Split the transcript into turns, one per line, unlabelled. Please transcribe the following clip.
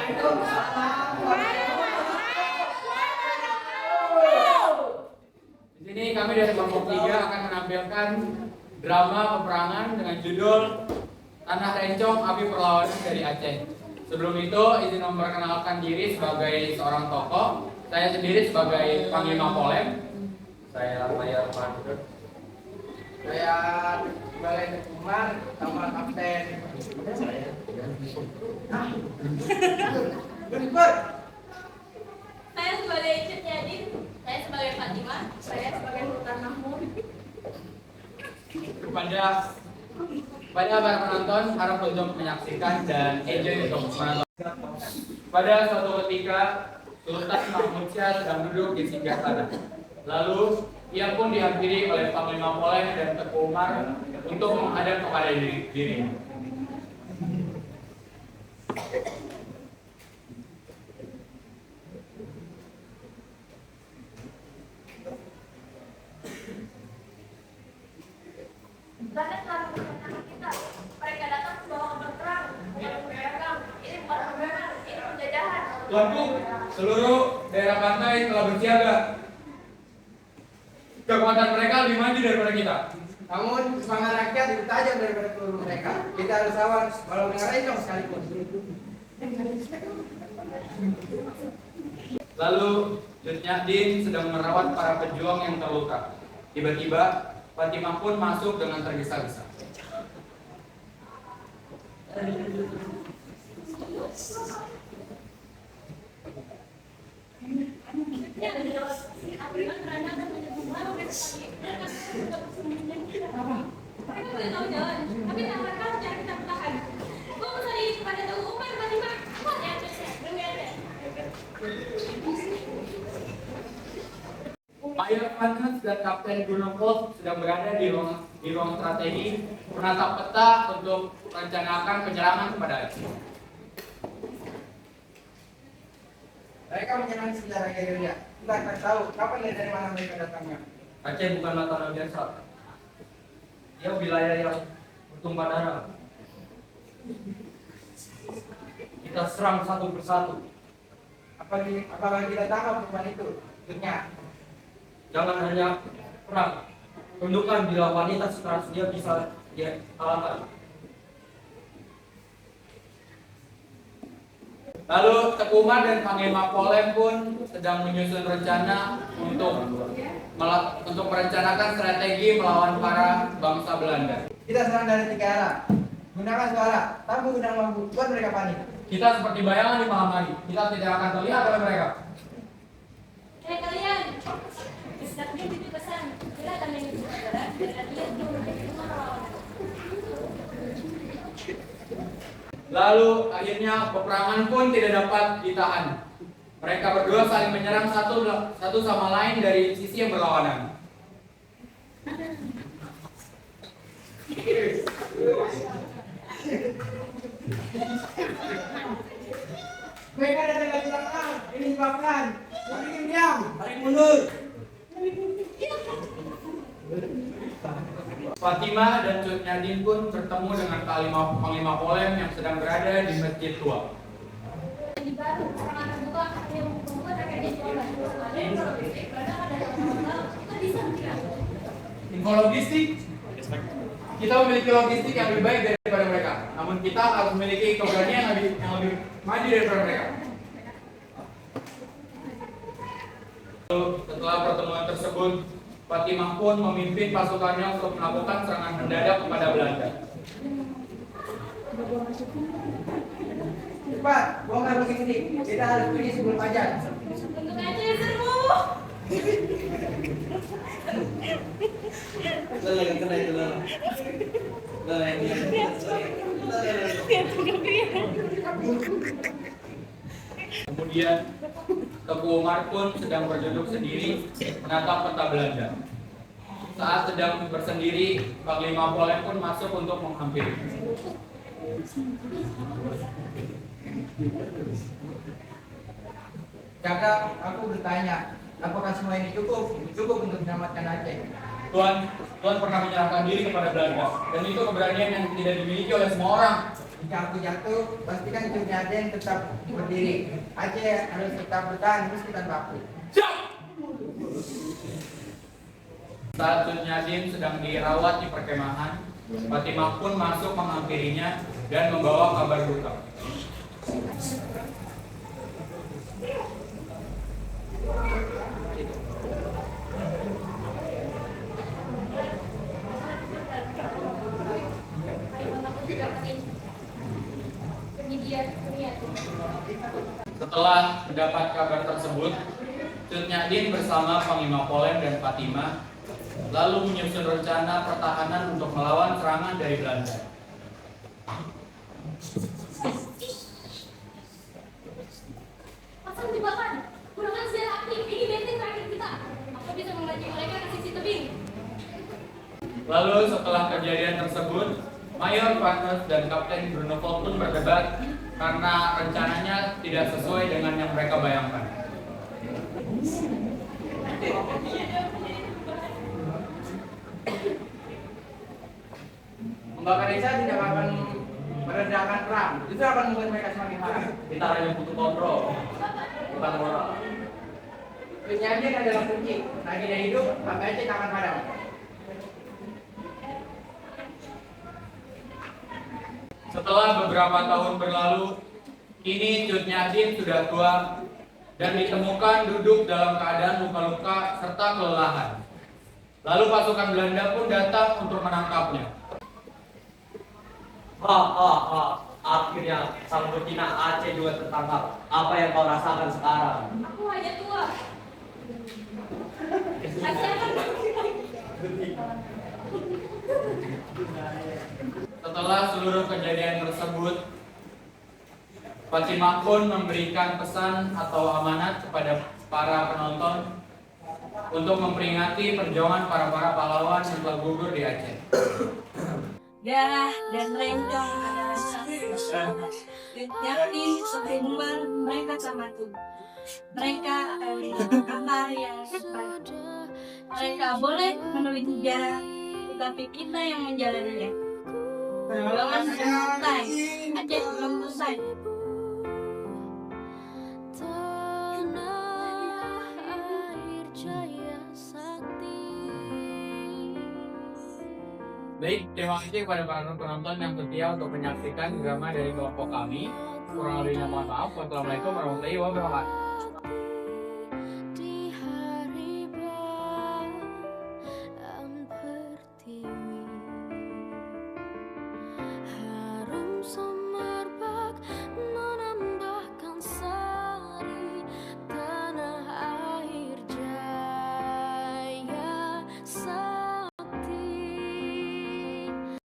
Di sini kami dari kelompok 3 akan menampilkan drama peperangan dengan judul Tanah Rencong Api Perlawanan dari Aceh. Sebelum itu, izin memperkenalkan diri sebagai seorang tokoh. Saya sendiri sebagai Panglima Polem. Saya Mayor Pandur.
Saya sebagai Umar sama Kapten.
Saya sebagai Cut Yadin, saya sebagai Fatima, saya sebagai Sultan Mahmud.
Kepada para penonton, harap untuk menyaksikan dan enjoy untuk menonton. Pada suatu ketika, Sultan Mahmud Syah sedang duduk di singgah sana. Lalu, ia pun dihampiri oleh Panglima Polem dan Teku Umar untuk menghadap kepada dirinya.
Belanda telah menyerang kita. Mereka datang membawa kapal perang, bukan berdagang. Ini bukan perdagangan, ini penjajahan.
Tuanku, seluruh daerah pantai telah bersiaga. Kekuatan mereka lebih maju daripada kita.
Namun semangat rakyat lebih tajam daripada peluru mereka. Kita harus lawan walau dengan rencong sekalipun.
Lalu, Cut Nyadin sedang merawat para pejuang yang terluka. Tiba-tiba, Fatimah pun masuk dengan tergesa-gesa. Mayor Panas dan Kapten Bruno Post sedang berada di ruang strategi menatap peta untuk merencanakan penyerangan kepada Aceh.
Mereka menyerang secara gerilya. Kita akan tahu kapan dan dari mana mereka datangnya.
Aceh bukanlah tanah biasa. Dia wilayah yang bertumpah darah. Kita serang satu persatu.
Apakah kita tangkap perempuan itu? Tentunya.
Jangan hanya perang. Tunjukkan bila wanita sekeras dia bisa dia kalahkan.
Lalu Teku Umar dan Panglima Polem pun sedang menyusun rencana untuk merencanakan strategi melawan para bangsa Belanda.
Kita serang dari 3 arah. Gunakan suara, tabu gudang bambu, buat mereka panik.
Kita seperti bayangan di malam hari. Kita tidak akan terlihat oleh mereka.
Hei kalian, kesetnya titip pesan. Kita akan mengikuti pelajaran dan lihat rumah lawan.
Lalu akhirnya peperangan pun tidak dapat ditahan. Mereka berdua saling menyerang satu sama lain dari sisi yang berlawanan.
Mereka datang dari belakang. Ini sebabkan. Mari diam. Tarik mundur.
Fatimah dan Cut Nyadin pun bertemu dengan Panglima Polem yang sedang berada di Masjid Tua.
Di baru, serangan terbuka yang membuat mereka jadi korban. Ada yang logistik, berada pada orang kita bisa tidak.
Info logistik, kita memiliki logistik yang lebih baik daripada mereka. Namun kita harus memiliki keberanian yang lebih maju daripada mereka. Lalu setelah pertemuan tersebut, Fatimah pun memimpin pasukannya untuk melakukan serangan mendadak kepada Belanda.
Cepat, bongkar logistik. Kita harus pergi sebelum fajar.
Untuk aja seru.
Kemudian Teku Umar pun sedang berduduk sendiri menatap peta Belanda. Saat sedang bersendiri, Panglima Polem pun masuk untuk menghampiri.
Kakak, aku bertanya, apakah semua ini cukup? Cukup untuk menyelamatkan Aceh.
Tuan pernah menyerahkan diri kepada Belanda, dan itu keberanian yang tidak dimiliki oleh semua orang.
jika aku jatuh, pastikan Cut Nyaden tetap berdiri. Aceh harus tetap bertahan meski tanpa aku.
Saat Cut Nyadin sedang dirawat di perkemahan, Fatimah pun masuk menghampirinya dan membawa kabar duka. Setelah mendapat kabar tersebut, Cut Nyadin bersama Panglima Polem dan Fatimah lalu menyusun rencana pertahanan untuk melawan serangan dari Belanda.
Pasang jebakan, gunakan senjata aktif. Ini benteng terakhir kita. Aku bisa memancing mereka ke sisi tebing.
Lalu setelah kejadian tersebut, Mayor Vanus dan Kapten Bruneveld pun berdebat karena rencananya tidak sesuai dengan yang mereka bayangkan.
Membakar desa tidak akan meredakan perang, justru akan membuat mereka semakin marah.
Kita hanya butuh kontrol, bukan moral.
Cut Nyaden adalah kunci. Lagi dia hidup, maka Aceh tak akan padam.
Setelah beberapa tahun berlalu, kini Cut Nyadin sudah tua dan ditemukan duduk dalam keadaan luka-luka serta kelelahan. Lalu pasukan Belanda pun datang untuk menangkapnya.
Akhirnya sang betina Aceh juga tertangkap. Apa yang kau rasakan sekarang?
Aku hanya tua. Aceh akan
Setelah seluruh kejadian tersebut, Fatimah pun memberikan pesan atau amanat kepada para penonton untuk memperingati perjuangan para pahlawan yang telah gugur di Aceh.
Darah dan rengga adalah satu. Yakni sesungguhnya mereka sama tuh. Mereka adalah akar yang baik. Mereka boleh menulis sejarah, tetapi kita yang menjalaninya. Perjuangan sudah selesai. Aceh belum selesai.
Baik, terima kasih kepada para penonton yang setia untuk menyaksikan drama dari kelompok kami. Kurang lebihnya mohon maaf. Wassalamualaikum warahmatullahi wabarakatuh.